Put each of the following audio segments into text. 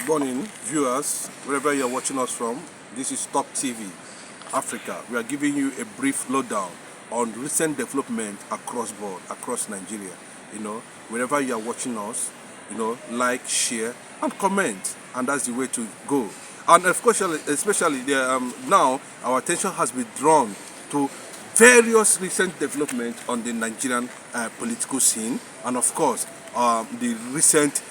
morning, viewers, wherever you're watching us from. This is Top TV Africa. We are giving you a brief lowdown on recent development across board, across Nigeria. Wherever you are watching us, like, share, and comment, and that's the way to go. And especially now, our attention has been drawn to various recent developments on the Nigerian political scene, and of course, the recent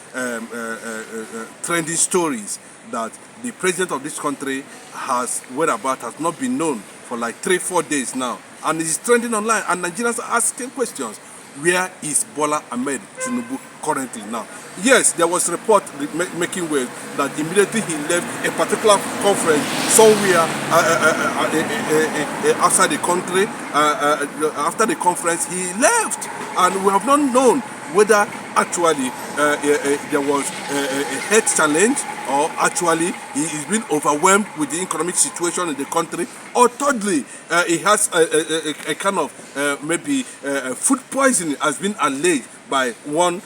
trending stories that the president of this country has whereabouts has not been known for like 3-4 days now, and it is trending online, and Nigerians are asking questions. Where is Bola Ahmed Tinubu currently now? Yes, there was report making waves that immediately he left a particular conference somewhere outside the country. After the conference, he left, and we have not known whether actually there was a health challenge, or actually he is being overwhelmed with the economic situation in the country, or thirdly, he has a kind of maybe food poisoning has been alleged by one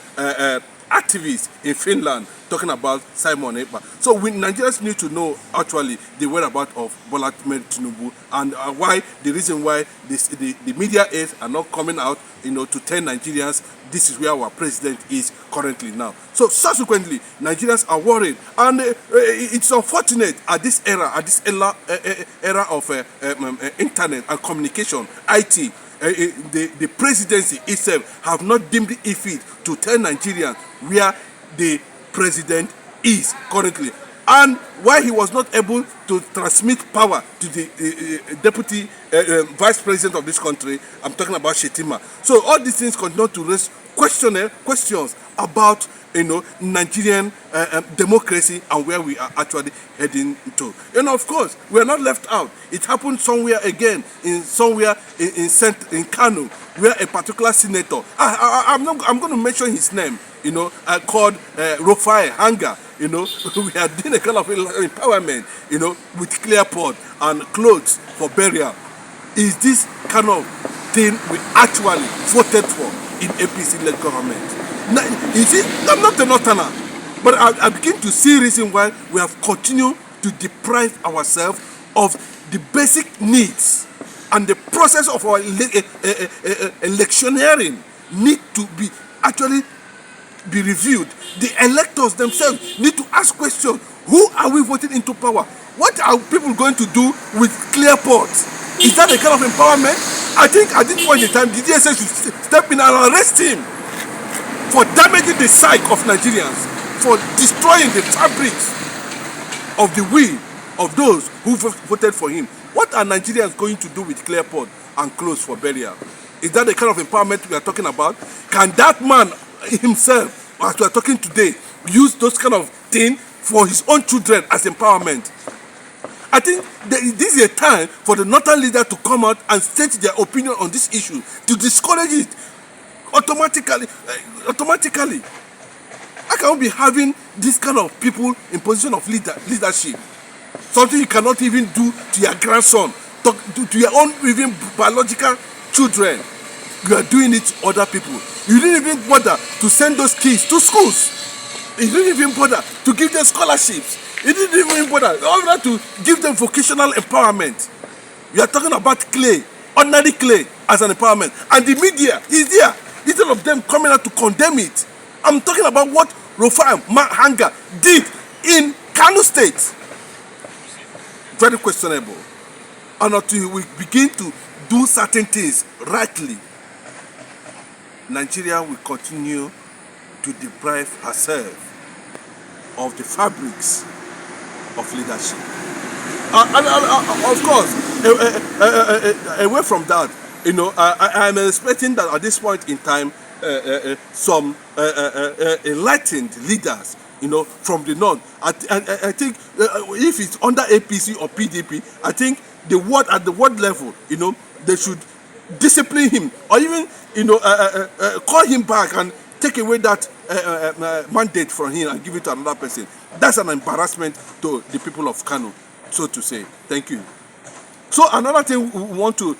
activist in Finland, talking about Simon Ekpa. So we Nigerians need to know actually the whereabouts of Bola Ahmed Tinubu, and why the reason why the media aides are not coming out, to tell Nigerians this is where our president is currently now. So subsequently, Nigerians are worried, and it's unfortunate at this era, era of internet and communication, IT. The presidency itself have not deemed it fit to tell Nigerians where the president is currently, and why he was not able to transmit power to the deputy vice president of this country. I'm talking about Shetima. So all these things continue to raise questions about Nigerian democracy and where we are actually heading to. Of course, we are not left out. It happened somewhere again, in Kano, where a particular senator, I'm going to mention his name, called Rofai Hanga. We are doing a kind of empowerment, with clear pot and clothes for burial. Is this kind of thing we actually voted for in APC-led government? Now, you see, I'm not a northerner, but I begin to see reason why we have continued to deprive ourselves of the basic needs, and the process of our electioneering need to be actually be reviewed. The electors themselves need to ask questions. Who are we voting into power? What are people going to do with clear pots? Is that a kind of empowerment? I think at this point in time, the DSS should step in and arrest him for damaging the psyche of Nigerians, for destroying the fabrics of the will of those who voted for him. What are Nigerians going to do with clear pot and clothes for burial? Is that the kind of empowerment we are talking about? Can that man himself, as we are talking today, use those kind of things for his own children as empowerment? I think this is a time for the northern leader to come out and state their opinion on this issue, to discourage it automatically. How can we be having this kind of people in position of leadership? Something you cannot even do to your grandson, to your own even biological children. You are doing it to other people. You didn't even bother to send those kids to schools. You didn't even bother to give them scholarships. You didn't even bother to give them vocational empowerment. We are talking about clay, ordinary clay, as an empowerment. And the media is there. Instead of them coming out to condemn it. I'm talking about what Rofai Hanga did in Kano State. Very questionable. And until we begin to do certain things rightly, Nigeria will continue to deprive herself of the fabrics of leadership. Of course, away from that, I'm expecting that at this point in time, some enlightened leaders, from the north. I think if it's under APC or PDP, I think at the ward level, they should discipline him, or even call him back and take away that mandate from him and give it to another person. That's an embarrassment to the people of Kano, so to say. Thank you. So another thing we want to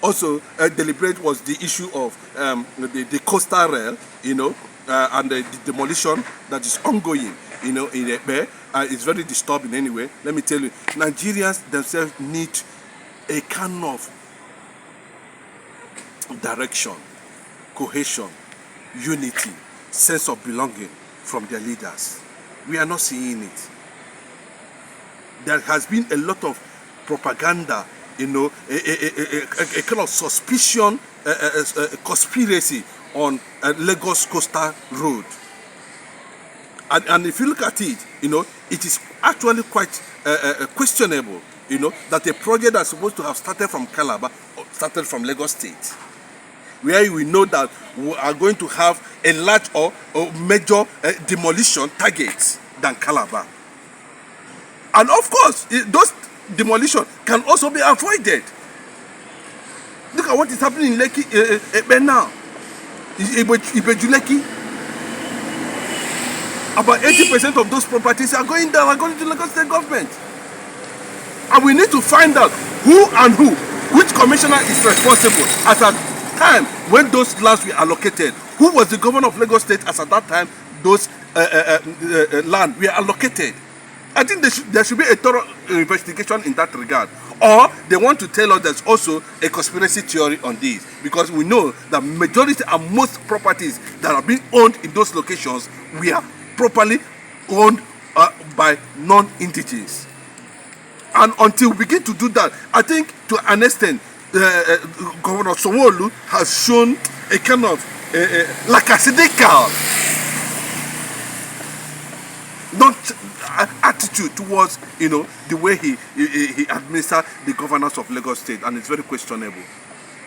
also deliberate was the issue of the coastal rail. and the demolition that is ongoing, you know, in Ekpe, is very disturbing anyway. Let me tell you, Nigerians themselves need a kind of direction, cohesion, unity, sense of belonging from their leaders. We are not seeing it. There has been a lot of propaganda, you know, a kind of suspicion, conspiracy on Lagos Coastal Road. And if you look at it, you know, it is actually quite questionable, you know, that a project that's supposed to have started from Calabar started from Lagos State, where we know that we are going to have a large or major demolition targets than Calabar. And of course, those demolition can also be avoided. Look at what is happening in Lekki now. Ibeju-Lekki. About 80% of those properties are going down, are going to Lagos State government. And we need to find out which commissioner is responsible as at time when those lands were allocated. Who was the governor of Lagos State as at that time those land were allocated? I think there should be a thorough investigation in that regard. Or they want to tell us there's also a conspiracy theory on this, because we know that majority and most properties that are being owned in those locations were properly owned by non-indigenous. And until we begin to do that, I think to an extent, Governor Sanwo-Olu has shown a kind of lackadaisical attitude towards, you know, the way he administers the governance of Lagos State, and it's very questionable.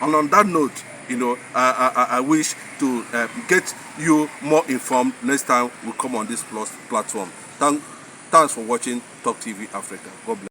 And on that note, you know, I wish to get you more informed next time we come on this platform. Thanks for watching Talk TV Africa. God bless.